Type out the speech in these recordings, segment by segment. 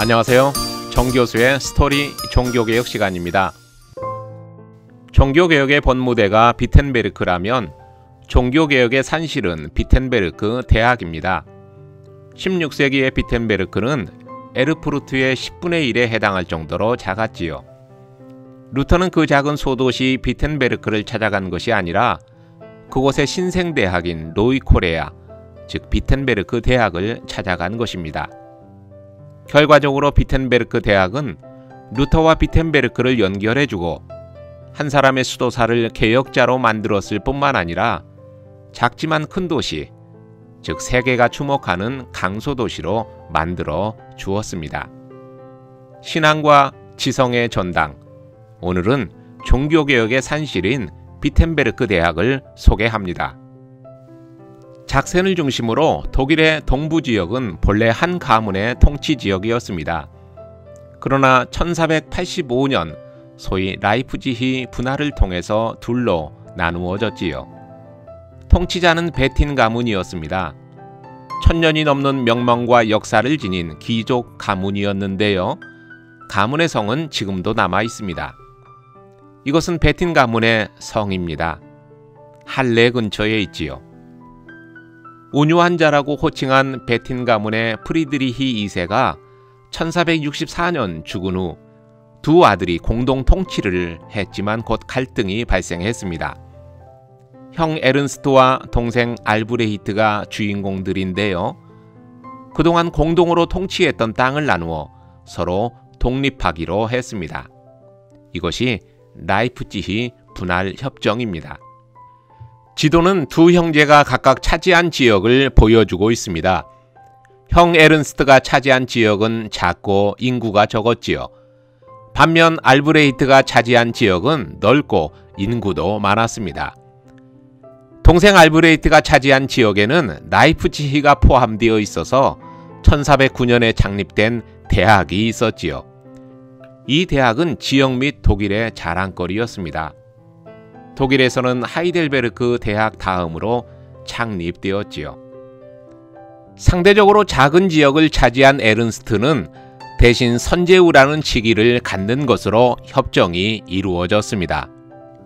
안녕하세요. 정교수의 스토리 종교개혁 시간입니다. 종교개혁의 본무대가 비텐베르크라면 종교개혁의 산실은 비텐베르크 대학입니다. 16세기의 비텐베르크는 에르푸르트의 10분의 1에 해당할 정도로 작았지요. 루터는 그 작은 소도시 비텐베르크를 찾아간 것이 아니라 그곳의 신생대학인 로이코레아, 즉 비텐베르크 대학을 찾아간 것입니다. 결과적으로 비텐베르크 대학은 루터와 비텐베르크를 연결해주고 한 사람의 수도사를 개혁자로 만들었을 뿐만 아니라 작지만 큰 도시, 즉 세계가 주목하는 강소도시로 만들어 주었습니다. 신앙과 지성의 전당, 오늘은 종교개혁의 산실인 비텐베르크 대학을 소개합니다. 작센을 중심으로 독일의 동부지역은 본래 한 가문의 통치지역이었습니다. 그러나 1485년 소위 라이프지히 분할을 통해서 둘로 나누어졌지요. 통치자는 베틴 가문이었습니다. 1000년이 넘는 명망과 역사를 지닌 귀족 가문이었는데요. 가문의 성은 지금도 남아 있습니다. 이것은 베틴 가문의 성입니다. 할레 근처에 있지요. 온유한 자라고 호칭한 베틴 가문의 프리드리히 2세가 1464년 죽은 후 두 아들이 공동 통치를 했지만 곧 갈등이 발생했습니다. 형 에른스트와 동생 알브레히트가 주인공들인데요. 그동안 공동으로 통치했던 땅을 나누어 서로 독립하기로 했습니다. 이것이 라이프지히 분할 협정입니다. 지도는 두 형제가 각각 차지한 지역을 보여주고 있습니다. 형 에른스트가 차지한 지역은 작고 인구가 적었지요. 반면 알브레히트가 차지한 지역은 넓고 인구도 많았습니다. 동생 알브레히트가 차지한 지역에는 라이프치히가 포함되어 있어서 1409년에 창립된 대학이 있었지요. 이 대학은 지역 및 독일의 자랑거리였습니다. 독일에서는 하이델베르크 대학 다음으로 창립되었지요. 상대적으로 작은 지역을 차지한 에른스트는 대신 선제후라는 직위를 갖는 것으로 협정이 이루어졌습니다.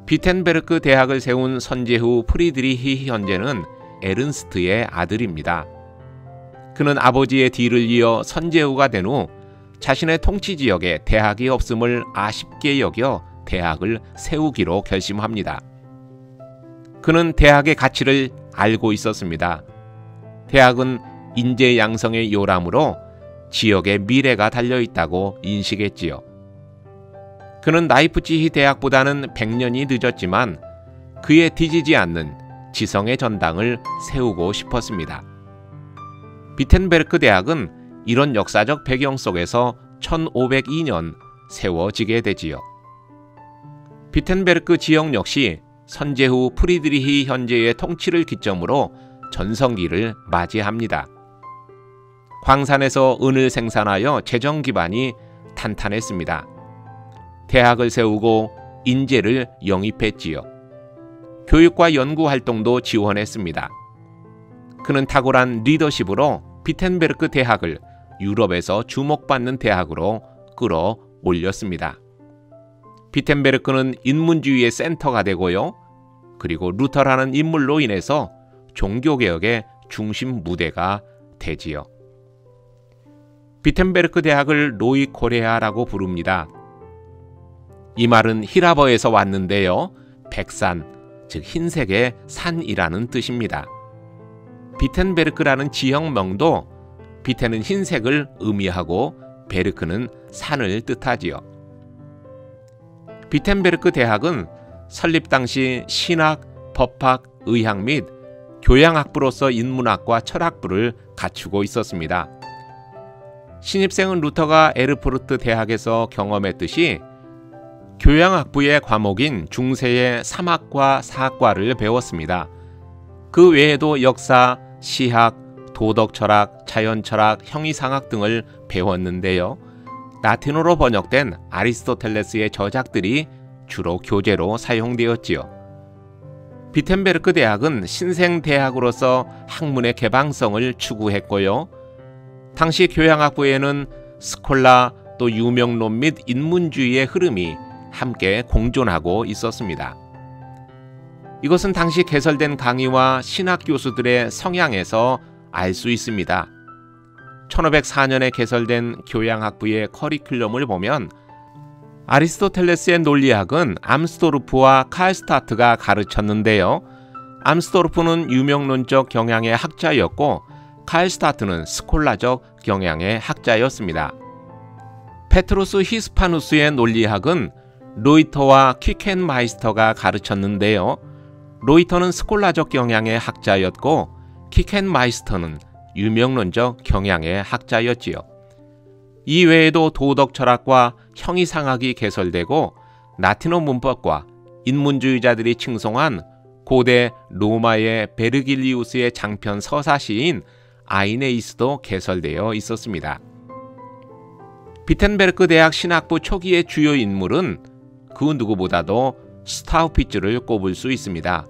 비텐베르크 대학을 세운 선제후 프리드리히 현제는 에른스트의 아들입니다. 그는 아버지의 뒤를 이어 선제후가 된 후 자신의 통치지역에 대학이 없음을 아쉽게 여겨 대학을 세우기로 결심합니다. 그는 대학의 가치를 알고 있었습니다. 대학은 인재 양성의 요람으로 지역의 미래가 달려있다고 인식했지요. 그는 라이프치히 대학보다는 100년이 늦었지만 그에 뒤지지 않는 지성의 전당을 세우고 싶었습니다. 비텐베르크 대학은 이런 역사적 배경 속에서 1502년 세워지게 되지요. 비텐베르크 지역 역시 선제후 프리드리히 현제의 통치를 기점으로 전성기를 맞이합니다. 광산에서 은을 생산하여 재정 기반이 탄탄했습니다. 대학을 세우고 인재를 영입했지요. 교육과 연구 활동도 지원했습니다. 그는 탁월한 리더십으로 비텐베르크 대학을 유럽에서 주목받는 대학으로 끌어올렸습니다. 비텐베르크는 인문주의의 센터가 되고요. 그리고 루터라는 인물로 인해서 종교개혁의 중심 무대가 되지요. 비텐베르크 대학을 로이코레아라고 부릅니다. 이 말은 히라버에서 왔는데요. 백산, 즉 흰색의 산이라는 뜻입니다. 비텐베르크라는 지역명도 비텐은 흰색을 의미하고 베르크는 산을 뜻하지요. 비텐베르크 대학은 설립 당시 신학, 법학, 의학 및 교양학부로서 인문학과 철학부를 갖추고 있었습니다. 신입생은 루터가 에르푸르트 대학에서 경험했듯이 교양학부의 과목인 중세의 3학과 4학과를 배웠습니다. 그 외에도 역사, 시학, 도덕철학, 자연철학, 형이상학 등을 배웠는데요. 라틴어로 번역된 아리스토텔레스의 저작들이 주로 교재로 사용되었지요. 비텐베르크 대학은 신생대학으로서 학문의 개방성을 추구했고요. 당시 교양학부에는 스콜라 또 유명론 및 인문주의의 흐름이 함께 공존하고 있었습니다. 이것은 당시 개설된 강의와 신학 교수들의 성향에서 알 수 있습니다. 1504년에 개설된 교양학부의 커리큘럼을 보면 아리스토텔레스의 논리학은 암스도르프와 칼스타트가 가르쳤는데요. 암스도르프는 유명론적 경향의 학자였고 칼스타트는 스콜라적 경향의 학자였습니다. 페트루스 히스파누스의 논리학은 로이터와 퀴켄마이스터가 가르쳤는데요. 로이터는 스콜라적 경향의 학자였고 퀴켄마이스터는 유명론적 경향의 학자였지요. 이외에도 도덕 철학과 형이상학이 개설되고 라틴어 문법과 인문주의자들이 칭송한 고대 로마의 베르길리우스의 장편 서사시인 아이네이스도 개설되어 있었습니다. 비텐베르크 대학 신학부 초기의 주요 인물은 그 누구보다도 스타우피츠를 꼽을 수 있습니다.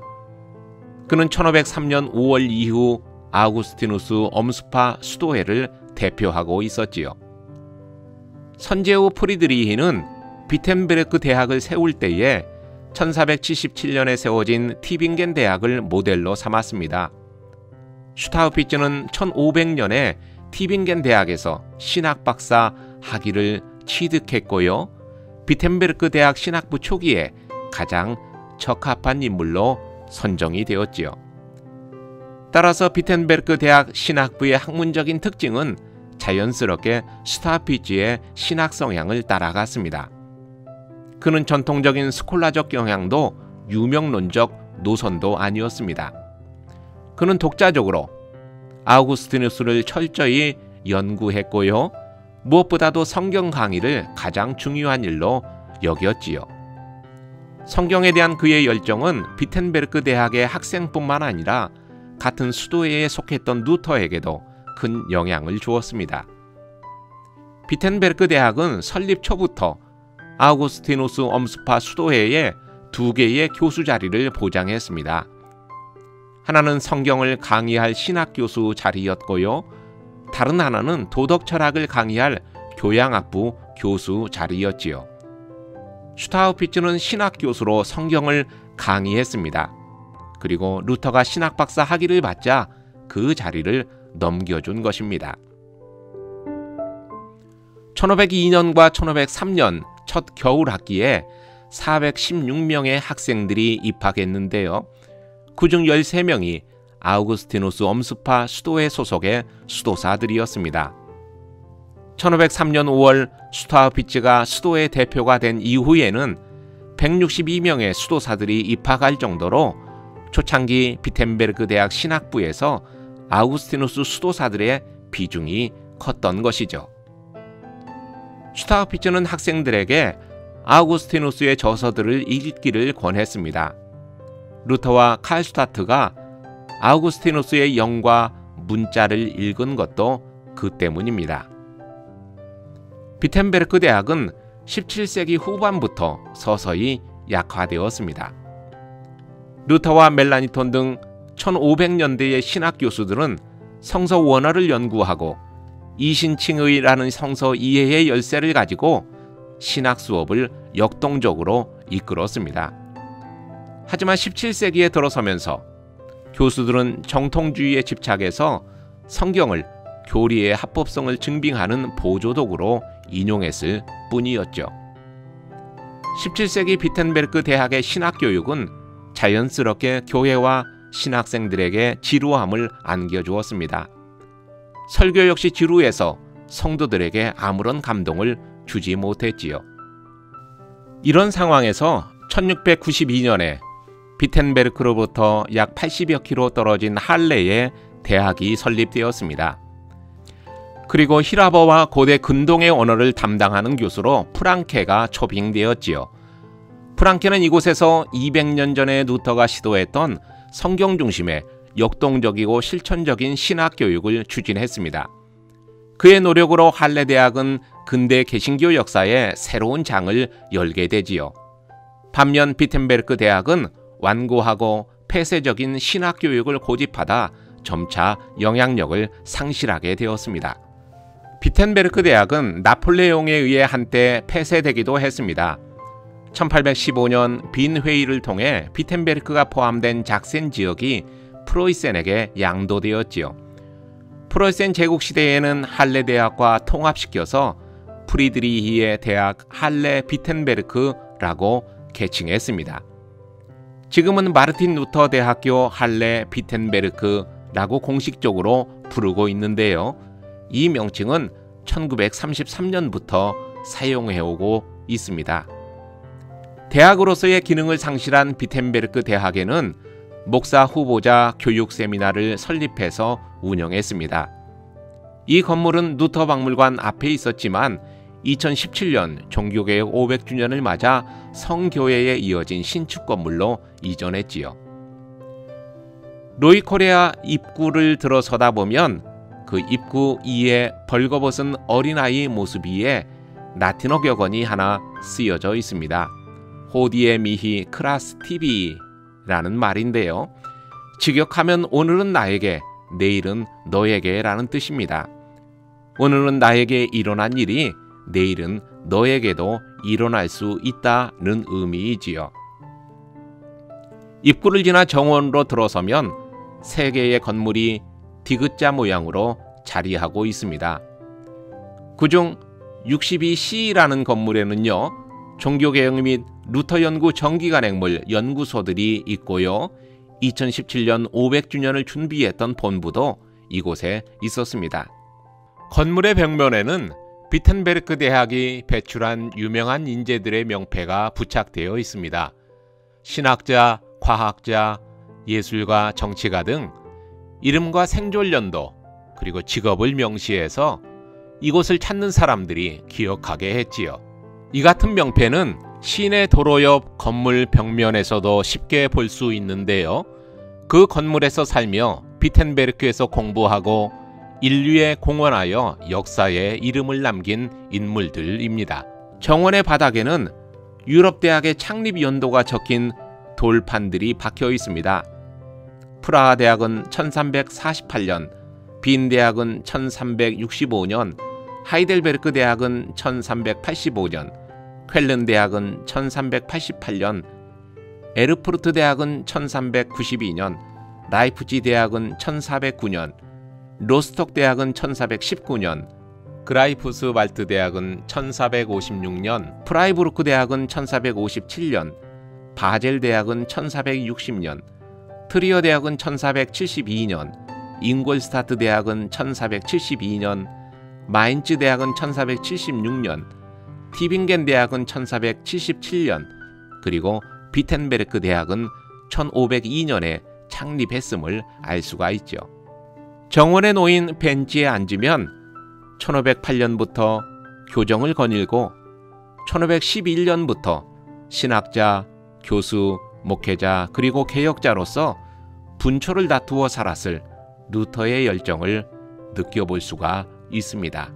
그는 1503년 5월 이후 아우구스티누스 엄스파 수도회를 대표하고 있었지요. 선제후 프리드리히는 비텐베르크 대학을 세울 때에 1477년에 세워진 티빙겐 대학을 모델로 삼았습니다. 슈타우피츠는 1500년에 티빙겐 대학에서 신학박사 학위를 취득했고요. 비텐베르크 대학 신학부 초기에 가장 적합한 인물로 선정이 되었지요. 따라서 비텐베르크 대학 신학부의 학문적인 특징은 자연스럽게 슈타우피츠의 신학 성향을 따라갔습니다. 그는 전통적인 스콜라적 경향도 유명론적 노선도 아니었습니다. 그는 독자적으로 아우구스티누스를 철저히 연구했고요. 무엇보다도 성경 강의를 가장 중요한 일로 여겼지요. 성경에 대한 그의 열정은 비텐베르크 대학의 학생뿐만 아니라 같은 수도회에 속했던 루터에게도 큰 영향을 주었습니다. 비텐베르크 대학은 설립 초부터 아우구스티누스 엄스파 수도회에 2개의 교수 자리를 보장했습니다. 하나는 성경을 강의할 신학 교수 자리였고요. 다른 하나는 도덕 철학을 강의할 교양학부 교수 자리였지요. 슈타우피츠는 신학 교수로 성경을 강의했습니다. 그리고 루터가 신학 박사 학위를 받자 그 자리를 넘겨준 것입니다. 1502년과 1503년 첫 겨울 학기에 416명의 학생들이 입학했는데요. 그중 13명이 아우구스티누스 엄스파 수도회 소속의 수도사들이었습니다. 1503년 5월 슈타우피츠가 수도회 대표가 된 이후에는 162명의 수도사들이 입학할 정도로 초창기 비텐베르크 대학 신학부에서 아우구스티누스 수도사들의 비중이 컸던 것이죠. 슈타우피츠는 학생들에게 아우구스티누스의 저서들을 읽기를 권했습니다. 루터와 칼슈타트가 아우구스티누스의 영과 문자를 읽은 것도 그 때문입니다. 비텐베르크 대학은 17세기 후반부터 서서히 약화되었습니다. 루터와 멜라니톤 등 1500년대의 신학 교수들은 성서 원어를 연구하고 이신칭의라는 성서 이해의 열쇠를 가지고 신학 수업을 역동적으로 이끌었습니다. 하지만 17세기에 들어서면서 교수들은 정통주의에 집착해서 성경을 교리의 합법성을 증빙하는 보조도구로 인용했을 뿐이었죠. 17세기 비텐베르크 대학의 신학교육은 자연스럽게 교회와 신학생들에게 지루함을 안겨주었습니다. 설교 역시 지루해서 성도들에게 아무런 감동을 주지 못했지요. 이런 상황에서 1692년에 비텐베르크로부터 약 80여 킬로 떨어진 할레에 대학이 설립되었습니다. 그리고 히라버와 고대 근동의 언어를 담당하는 교수로 프랑케가 초빙되었지요. 프랑케는 이곳에서 200년 전에 루터가 시도했던 성경 중심의 역동적이고 실천적인 신학 교육을 추진했습니다. 그의 노력으로 할레 대학은 근대 개신교 역사에 새로운 장을 열게 되지요. 반면 비텐베르크 대학은 완고하고 폐쇄적인 신학 교육을 고집하다 점차 영향력을 상실하게 되었습니다. 비텐베르크 대학은 나폴레옹에 의해 한때 폐쇄되기도 했습니다. 1815년 빈 회의를 통해 비텐베르크가 포함된 작센 지역이 프로이센에게 양도되었지요. 프로이센 제국 시대에는 할레 대학과 통합시켜서 프리드리히의 대학 할레 비텐베르크라고 개칭했습니다. 지금은 마르틴 루터 대학교 할레 비텐베르크라고 공식적으로 부르고 있는데요. 이 명칭은 1933년부터 사용해오고 있습니다. 대학으로서의 기능을 상실한 비텐베르크 대학에는 목사 후보자 교육 세미나를 설립해서 운영했습니다. 이 건물은 루터 박물관 앞에 있었지만 2017년 종교개혁 500주년을 맞아 성교회에 이어진 신축 건물로 이전했지요. 로이코레아 입구를 들어서다 보면 그 입구 이에 벌거벗은 어린아이 모습 위에 라틴어 격언이 하나 쓰여져 있습니다. 호디에 미히 크라스 티비라는 말인데요. 직역하면 오늘은 나에게, 내일은 너에게 라는 뜻입니다. 오늘은 나에게 일어난 일이 내일은 너에게도 일어날 수 있다는 의미이지요. 입구를 지나 정원으로 들어서면 세 개의 건물이 디귿자 모양으로 자리하고 있습니다. 그중 62C라는 건물에는요, 종교개혁 및 루터 연구 정기간행물 연구소들이 있고요. 2017년 500주년을 준비했던 본부도 이곳에 있었습니다. 건물의 벽면에는 비텐베르크 대학이 배출한 유명한 인재들의 명패가 부착되어 있습니다. 신학자, 과학자, 예술가, 정치가 등 이름과 생존연도 그리고 직업을 명시해서 이곳을 찾는 사람들이 기억하게 했지요. 이 같은 명패는 시내 도로 옆 건물 벽면에서도 쉽게 볼 수 있는데요. 그 건물에서 살며 비텐베르크에서 공부하고 인류에 공헌하여 역사에 이름을 남긴 인물들입니다. 정원의 바닥에는 유럽 대학의 창립 연도가 적힌 돌판들이 박혀 있습니다. 프라하 대학은 1348년, 빈 대학은 1365년, 하이델베르크 대학은 1385년, 쾰른 대학은 1388년, 에르푸르트 대학은 1392년, 라이프치 대학은 1409년, 로스톡 대학은 1419년, 그라이프스왈트 대학은 1456년, 프라이부르크 대학은 1457년, 바젤 대학은 1460년, 트리어 대학은 1472년, 잉골스타트 대학은 1472년, 마인츠 대학은 1476년, 티빙겐 대학은 1477년, 그리고 비텐베르크 대학은 1502년에 창립했음을 알 수가 있죠. 정원에 놓인 벤치에 앉으면 1508년부터 교정을 거닐고 1511년부터 신학자, 교수, 목회자 그리고 개혁자로서 분초를 다투어 살았을 루터의 열정을 느껴볼 수가 있습니다.